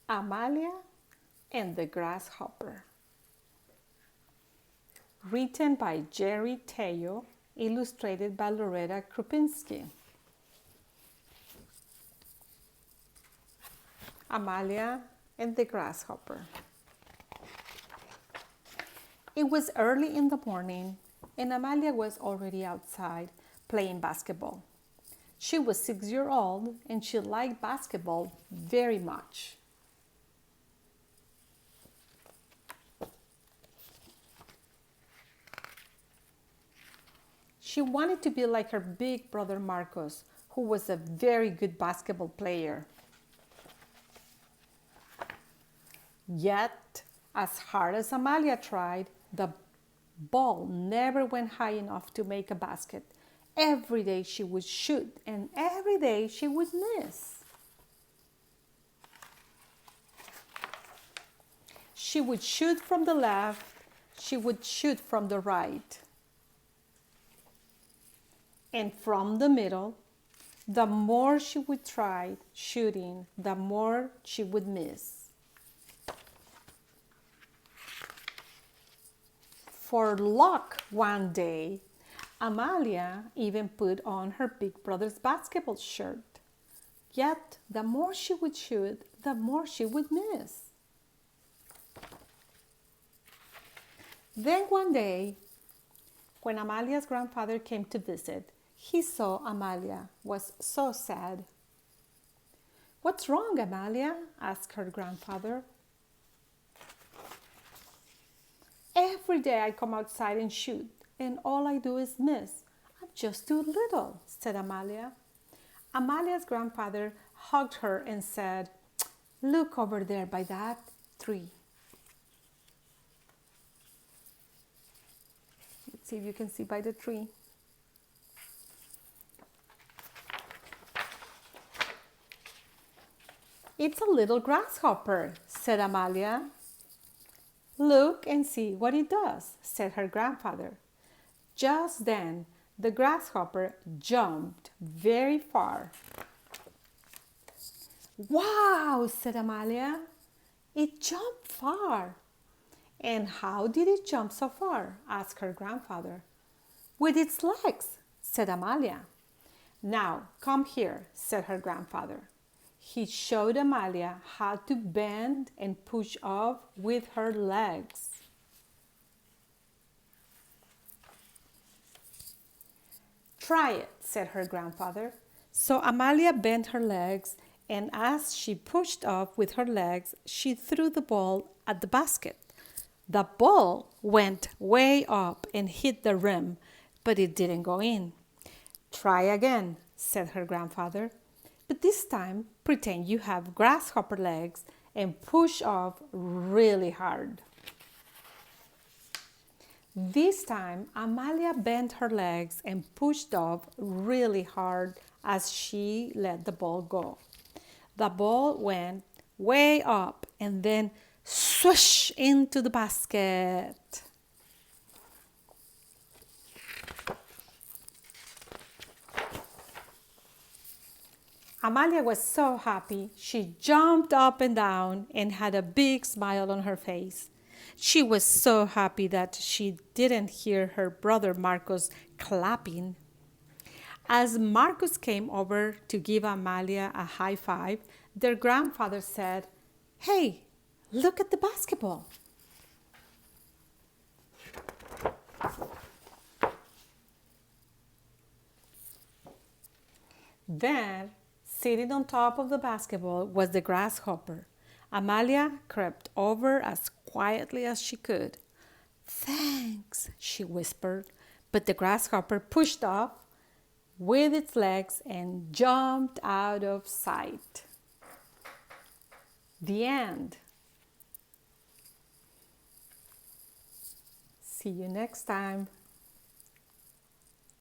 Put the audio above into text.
Amalia and the Grasshopper. Written by Jerry Teo, illustrated by Loretta Krupinski. Amalia and the Grasshopper. It was early in the morning, and Amalia was already outside playing basketball. She was 6 years old, and she liked basketball very much. She wanted to be like her big brother Marcos, who was a very good basketball player. Yet, as hard as Amalia tried, the ball never went high enough to make a basket. Every day she would shoot, and every day she would miss. She would shoot from the left, she would shoot from the right. And from the middle, the more she would try shooting, the more she would miss. For luck, one day, Amalia even put on her big brother's basketball shirt. Yet, the more she would shoot, the more she would miss. Then one day, when Amalia's grandfather came to visit, he saw Amalia was so sad. "What's wrong, Amalia?" asked her grandfather. "Every day I come outside and shoot, and all I do is miss. I'm just too little," said Amalia. Amalia's grandfather hugged her and said, "Look over there by that tree." Let's see if you can see by the tree. "It's a little grasshopper," said Amalia. "Look and see what it does," said her grandfather. Just then, the grasshopper jumped very far. "Wow," said Amalia. "It jumped far." "And how did it jump so far?" asked her grandfather. "With its legs," said Amalia. "Now, come here," said her grandfather. He showed Amalia how to bend and push off with her legs. "Try it," said her grandfather. So Amalia bent her legs, and as she pushed off with her legs, she threw the ball at the basket. The ball went way up and hit the rim, but it didn't go in. "Try again," said her grandfather. "But this time, pretend you have grasshopper legs and push off really hard." This time, Amalia bent her legs and pushed off really hard as she let the ball go. The ball went way up and then swoosh into the basket. Amalia was so happy. She jumped up and down and had a big smile on her face. She was so happy that she didn't hear her brother Marcos clapping. As Marcos came over to give Amalia a high five, their grandfather said, "Hey, look at the basketball." Then, sitting on top of the basketball was the grasshopper. Amalia crept over as quietly as she could. "Thanks," she whispered, but the grasshopper pushed off with its legs and jumped out of sight. The end. See you next time.